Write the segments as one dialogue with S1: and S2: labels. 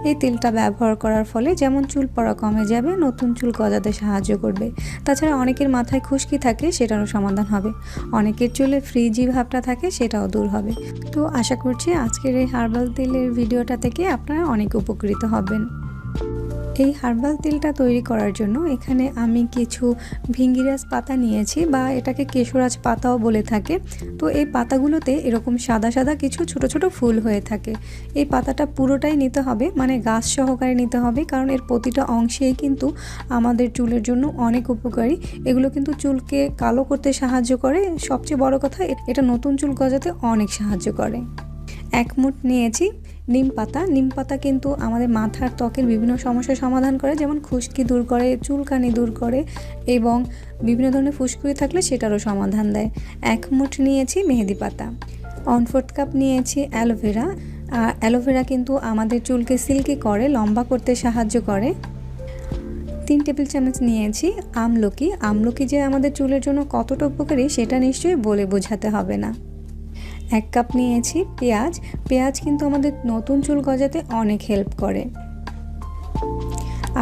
S1: এই তেলটা ব্যবহার করার ফলে যেমন চুল পড়া কমে যাবে, নতুন চুল গজাতে সাহায্য করবে। তাছাড়া অনেকের মাথায় খুশকি থাকে, সেটারও সমাধান হবে। অনেকের চুলে ফ্রিজি ভাবটা থাকে, সেটাও দূর হবে। তো আশা করছি আজকের এই হার্বাল তেলের ভিডিওটা থেকে আপনারা অনেক উপকৃত হবেন। এই হার্বাল তেলটা তৈরি করার জন্য এখানে আমি কিছু ভিঙ্গিরাজ পাতা নিয়েছি, বা এটাকে কেশরাজ পাতাও বলে থাকে। তো এই পাতাগুলোতে এরকম সাদা সাদা কিছু ছোট ছোট ফুল হয়ে থাকে। এই পাতাটা পুরোটাই নিতে হবে, মানে গাছ সহকারে নিতে হবে, কারণ এর প্রতিটা অংশেই কিন্তু আমাদের চুলের জন্য অনেক উপকারী। এগুলো কিন্তু চুলকে কালো করতে সাহায্য করে, সবচেয়ে বড় কথা এটা নতুন চুল গজাতে অনেক সাহায্য করে। 1 মুঠ নিয়েছি নিম পাতা। নিম পাতা কিন্তু আমাদের মাথার ত্বকের বিভিন্ন সমস্যার সমাধান করে, যেমন খুশকি দূর করে, চুলকানি দূর করে, এবং বিভিন্ন ধরনের ফুসকুড়ি থাকলে সেটারও সমাধান দেয়। 1 মুঠ নিয়েছি মেহেদি পাতা। 1/4 কাপ নিয়েছি অ্যালোভেরা। অ্যালোভেরা কিন্তু আমাদের চুলকে সিল্কি করে, লম্বা করতে সাহায্য করে। 3 টেবিল চামচ নিয়েছি আমলকি। আমলকি যে আমাদের চুলের জন্য কতটা উপকারী সেটা নিশ্চয়ই বলে বোঝাতে হবে না। 1 কাপ নিয়েছি পেঁয়াজ। পেঁয়াজ কিন্তু আমাদের নতুন চুল গজাতে অনেক হেল্প করে।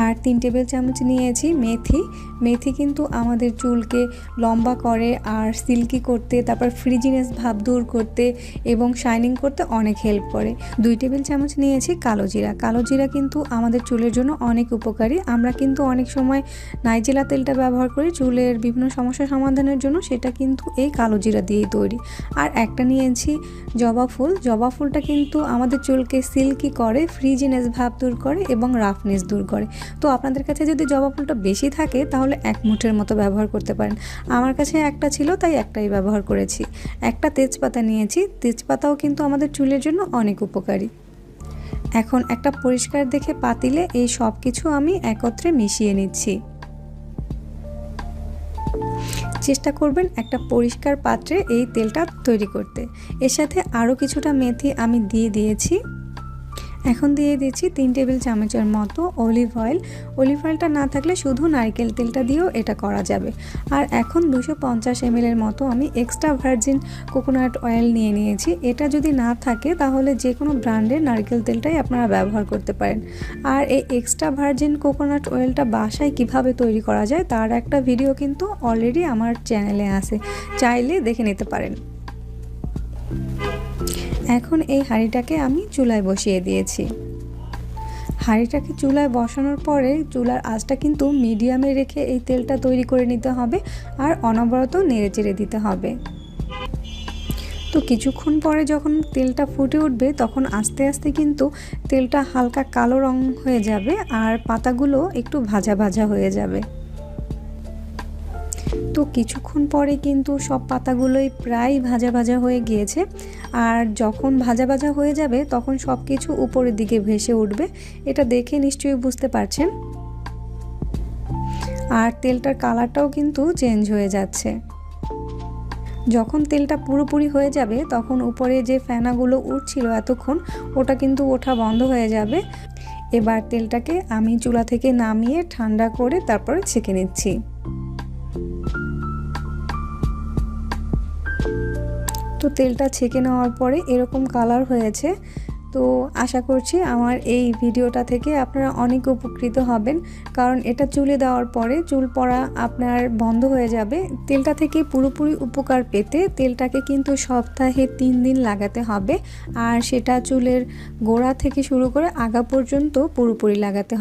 S1: আর 3 টেবিল চামচ নিয়েছি মেথি। মেথি কিন্তু আমাদের চুলকে লম্বা করে আর সিল্কি করতে, তারপর ফ্রিজিনেস ভাব দূর করতে এবং শাইনিং করতে অনেক হেল্প করে। 2 টেবিল চামচ নিয়েছি কালো জিরা। কালো জিরা কিন্তু আমাদের চুলের জন্য অনেক উপকারী। আমরা কিন্তু অনেক সময় নাইজেলা তেলটা ব্যবহার করি চুলের বিভিন্ন সমস্যা সমাধানের জন্য, সেটা কিন্তু এই কালো জিরা দিয়েই তৈরি। আর একটা নিয়েছি জবা ফুল। জবা ফুলটা কিন্তু আমাদের চুলকে সিল্কি করে, ফ্রিজিনেস ভাব দূর করে এবং রাফনেস দূর করে। তো আপনাদের কাছে যদি জবা ফুলটা বেশি থাকে তাহলে 1 মুঠের মতো ব্যবহার করতে পারেন। আমার কাছে একটা ছিল, তাই একটাই ব্যবহার করেছি। একটা তেজপাতা নিয়েছি। তেজপাতাও কিন্তু আমাদের চুলের জন্য অনেক উপকারী। এখন একটা পরিষ্কার দেখে পাতিলে এই সব কিছু আমি একত্রে মিশিয়ে নিচ্ছি। চেষ্টা করবেন একটা পরিষ্কার পাত্রে এই তেলটা তৈরি করতে। এর সাথে আরও কিছুটা মেথি আমি দিয়ে দিয়েছি। এখন দিয়ে দিচ্ছি 3 টেবিল চামচের মতো অলিভ অয়েল। অলিভ অয়েলটা না থাকলে শুধু নারকেল তেলটা দিয়েও এটা করা যাবে। আর এখন 250 ml এর মতো আমি এক্সট্রা ভার্জিন কোকোনাট অয়েল নিয়ে নিয়েছি। এটা যদি না থাকে তাহলে যে কোনো ব্র্যান্ডের নারকেল তেলটাই আপনারা ব্যবহার করতে পারেন। আর এই এক্সট্রা ভার্জিন কোকোনাট অয়েলটা বাসায় কিভাবে তৈরি করা যায় তার একটা ভিডিও কিন্তু অলরেডি আমার চ্যানেলে আছে, চাইলে দেখে নিতে পারেন। এখন এই হাঁড়িটাকে আমি চুলায় বসিয়ে দিয়েছি। হাঁড়িটাকে চুলায় বসানোর পরে চুলার আঁচটা কিন্তু মিডিয়ামে রেখে এই তেলটা তৈরি করে নিতে হবে, আর অনবরত নেড়েচেড়ে দিতে হবে। তো কিছুক্ষণ পরে যখন তেলটা ফুটে উঠবে তখন আস্তে আস্তে কিন্তু তেলটা হালকা কালো রং হয়ে যাবে আর পাতাগুলো একটু ভাজা ভাজা হয়ে যাবে। তো কিছুক্ষণ পরে কিন্তু সব পাতাগুলোই প্রায় ভাজা ভাজা হয়ে গিয়েছে। আর যখন ভাজা ভাজা হয়ে যাবে তখন সব কিছু উপরের দিকে ভেসে উঠবে। এটা দেখে নিশ্চয়ই বুঝতে পারছেন। আর তেলটার কালারটাও কিন্তু চেঞ্জ হয়ে যাচ্ছে। যখন তেলটা পুরোপুরি হয়ে যাবে তখন উপরে যে ফেনাগুলো উঠছিল এতক্ষণ, ওটা কিন্তু ওঠা বন্ধ হয়ে যাবে। এবার তেলটাকে আমি চুলা থেকে নামিয়ে ঠান্ডা করে তারপরে ছেঁকে নিচ্ছি। তো তেলটা ছেঁকে নেওয়ার পরে এরকম কালার হয়েছে। তো আশা করছি আমার এই ভিডিওটা থেকে আপনারা অনেক উপকৃত হবেন, কারণ এটা চুলে দেওয়ার পরে চুল পড়া আপনার বন্ধ হয়ে যাবে। তেলটা থেকে পুরোপুরি উপকার পেতে তেলটাকে কিন্তু সপ্তাহে 3 দিন লাগাতে হবে, আর সেটা চুলের গোড়া থেকে শুরু করে আগা পর্যন্ত পুরোপুরি লাগাতে হবে।